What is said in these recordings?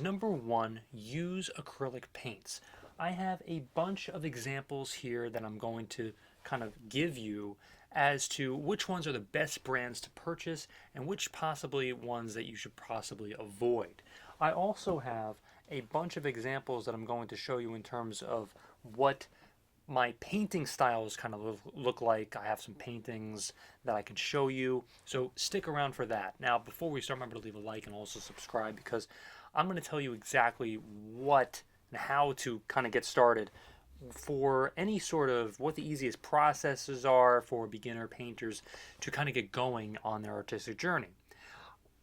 Number one, use acrylic paints. I have a bunch of examples here that I'm going to kind of give you as to which ones are the best brands to purchase and which possibly ones that you should possibly avoid. I also have a bunch of examples that I'm going to show you in terms of what my painting styles kind of look like. I have some paintings that I can show you, so stick around for that. Now, before we start, remember to leave a like and also subscribe because I'm going to tell you exactly what and how to kind of get started for any sort of what the easiest processes are for beginner painters to kind of get going on their artistic journey.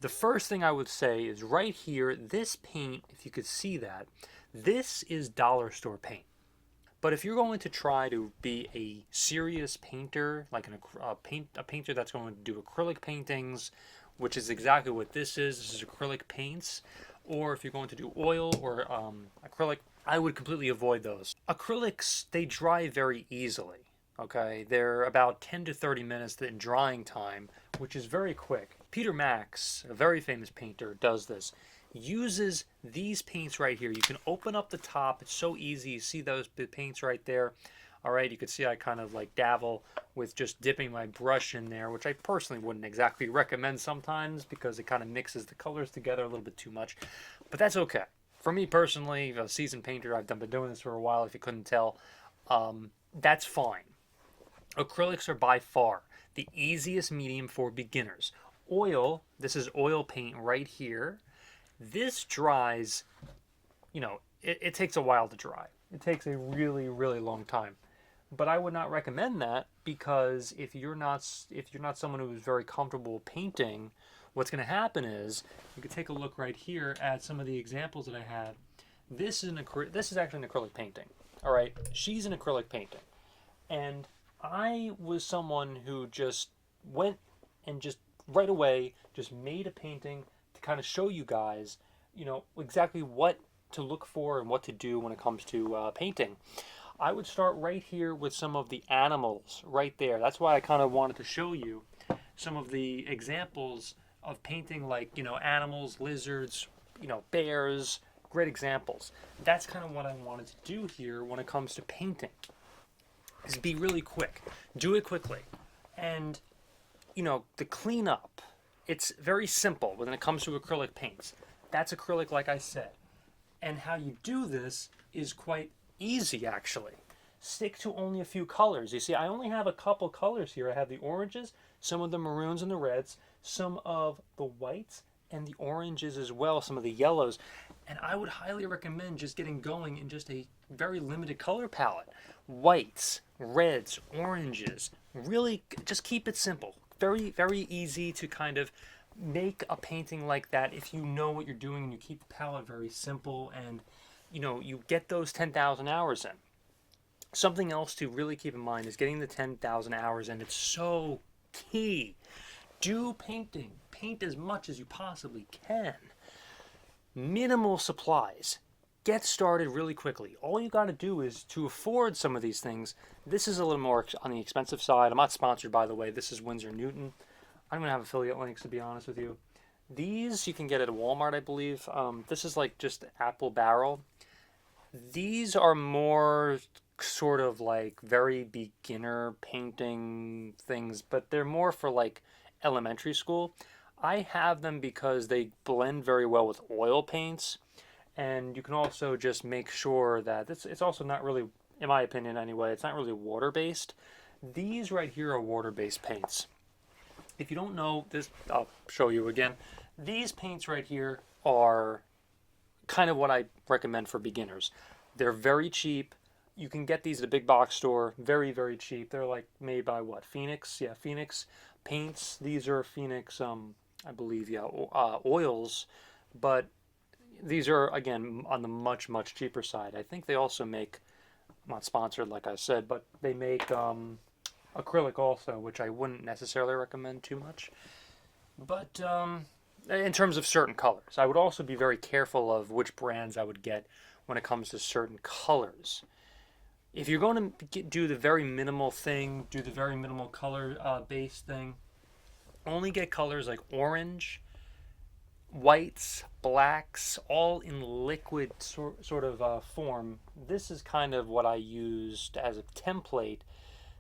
The first thing I would say is right here, this paint, if you could see that, this is dollar store paint. But if you're going to try to be a serious painter, like a painter that's going to do acrylic paintings, which is exactly what this is acrylic paints, or if you're going to do oil or acrylic, I would completely avoid those. Acrylics, they dry very easily. Okay, they're about 10 to 30 minutes in drying time, which is very quick. Peter Max, a very famous painter, does this. Uses these paints right here. You can open up the top. It's so easy. You see those paints right there. All right, you can see I kind of like dabble with just dipping my brush in there, which I personally wouldn't exactly recommend sometimes because it kind of mixes the colors together a little bit too much. But that's okay. For me personally, a seasoned painter, I've been doing this for a while, if you couldn't tell, that's fine. Acrylics are by far the easiest medium for beginners. Oil, this is oil paint right here. This dries, it takes a while to dry. It takes a really, really long time. But I would not recommend that because if you're not someone who is very comfortable painting, what's going to happen is you can take a look right here at some of the examples that I had. This is actually an acrylic painting. All right, she's an acrylic painting, and I was someone who just went and just right away just made a painting to kind of show you guys, exactly what to look for and what to do when it comes to painting. I would start right here with some of the animals right there. That's why I kind of wanted to show you some of the examples of painting like, animals, lizards, bears, great examples. That's kind of what I wanted to do here when it comes to painting. Is be really quick. Do it quickly. And, the cleanup, it's very simple when it comes to acrylic paints. That's acrylic, like I said. And how you do this is quite easy, actually. Stick to only a few colors. You see, I only have a couple colors here. I have the oranges, some of the maroons and the reds, some of the whites, and the oranges as well, some of the yellows. And I would highly recommend just getting going in just a very limited color palette. Whites, reds, oranges. Really, just keep it simple. Very, very easy to kind of make a painting like that if you know what you're doing and you keep the palette very simple and you get those 10,000 hours in. Something else to really keep in mind is getting the 10,000 hours in. It's so key. Do painting. Paint as much as you possibly can. Minimal supplies. Get started really quickly. All you got to do is to afford some of these things. This is a little more on the expensive side. I'm not sponsored, by the way. This is Winsor Newton. I'm going to have affiliate links, to be honest with you. These you can get at Walmart, I believe. This is like just apple barrel. These are more sort of like very beginner painting things, but they're more for like elementary school. I have them because they blend very well with oil paints, and you can also just make sure that it's also not really, in my opinion anyway, it's not really water based. These right here are water based paints. If you don't know this, I'll show you again. These paints right here are kind of what I recommend for beginners. They're very cheap. You can get these at a big box store, very, very cheap. They're like made by what? Phoenix? Yeah, Phoenix paints. These are Phoenix, I believe, yeah, oils. But these are, again, on the much, much cheaper side. I think they also make, not sponsored, like I said, but they make acrylic also, which I wouldn't necessarily recommend too much. But in terms of certain colors, I would also be very careful of which brands I would get when it comes to certain colors. If you're going to do the very minimal thing, do the very minimal color based thing, only get colors like orange, whites, blacks, all in liquid sort of form. This is kind of what I used as a template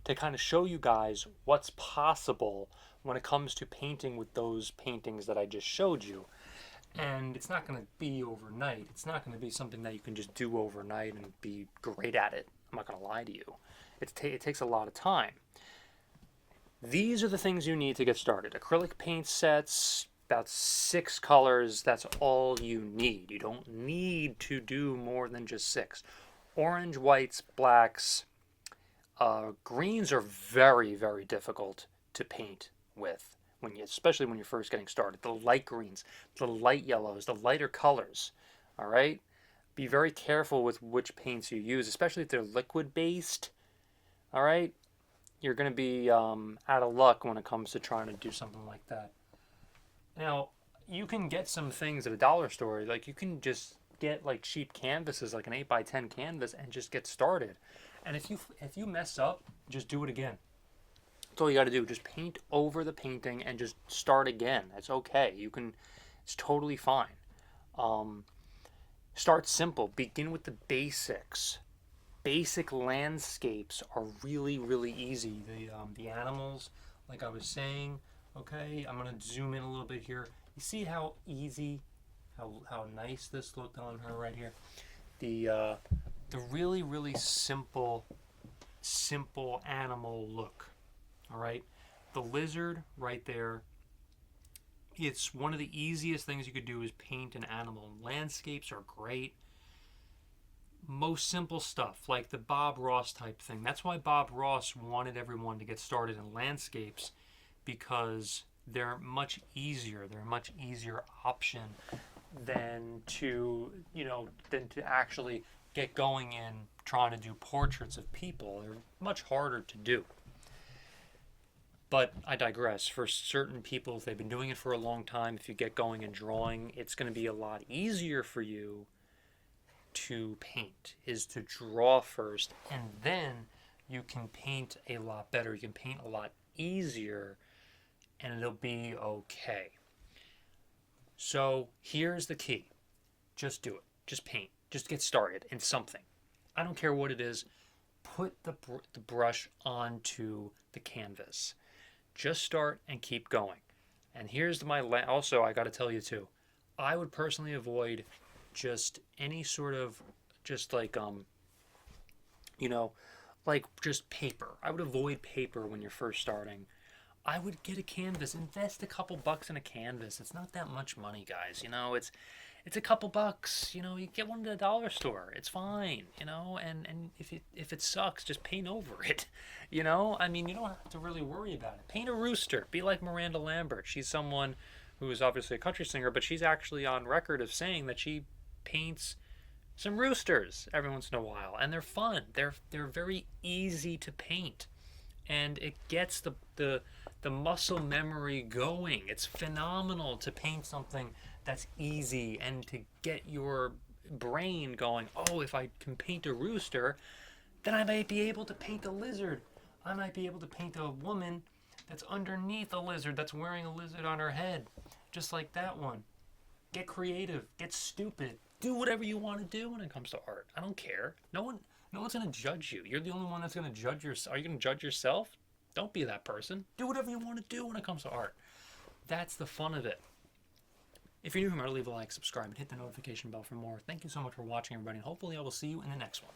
to kind of show you guys what's possible when it comes to painting with those paintings that I just showed you. And it's not going to be overnight. It's not going to be something that you can just do overnight and be great at it. I'm not going to lie to you. It takes a lot of time. These are the things you need to get started. Acrylic paint sets, about 6 colors, that's all you need. You don't need to do more than just 6. Orange, whites, blacks, greens are very, very difficult to paint with, especially when you're first getting started. The light greens, the light yellows, the lighter colors, all right? Be very careful with which paints you use, especially if they're liquid based, all right? You're going to be out of luck when it comes to trying to do something like that. Now, you can get some things at a dollar store. Like, you can just get like cheap canvases, like an 8x10 canvas, and just get started. And if you mess up, just do it again. That's all you got to do. Just paint over the painting and just start again. That's okay. It's totally fine. Start simple. Begin with the basics. Basic landscapes are really, really easy. The animals, like I was saying. Okay, I'm gonna zoom in a little bit here. You see how easy, how nice this looked on her right here. The really, really simple animal look. All right, the lizard right there. It's one of the easiest things you could do is paint an animal. Landscapes are great. Most simple stuff like the Bob Ross type thing. That's why Bob Ross wanted everyone to get started in landscapes, because they're much easier. They're a much easier option than to actually get going in trying to do portraits of people. They're much harder to do. But I digress. For certain people, if they've been doing it for a long time, if you get going in drawing, it's going to be a lot easier for you to paint, is to draw first, and then you can paint a lot better. You can paint a lot easier, and it'll be okay. So here's the key. Just do it. Just paint. Just get started in something. I don't care what it is. Put the brush onto the canvas. Just start and keep going. And here's also, I got to tell you too, I would personally avoid just any sort of just like just paper. I would avoid paper when you're first starting. I would get a canvas. Invest a couple bucks in a canvas. It's not that much money, guys. It's a couple bucks. You get one at the dollar store. It's fine. And if it sucks, just paint over it. I mean, you don't have to really worry about it. Paint a rooster. Be like Miranda Lambert. She's someone who is obviously a country singer, but she's actually on record of saying that she paints some roosters every once in a while, and they're fun. They're very easy to paint, and it gets the muscle memory going. It's phenomenal to paint something that's easy and to get your brain going. Oh, if I can paint a rooster, then I might be able to paint a lizard. I might be able to paint a woman that's underneath a lizard, that's wearing a lizard on her head, just like that one. Get creative. Get stupid. Do whatever you want to do when it comes to art. I don't care. No one's going to judge you. You're the only one that's going to judge yourself. Are you going to judge yourself? Don't be that person. Do whatever you want to do when it comes to art. That's the fun of it. If you're new here, remember to leave a like, subscribe, and hit the notification bell for more. Thank you so much for watching, everybody, and hopefully I will see you in the next one.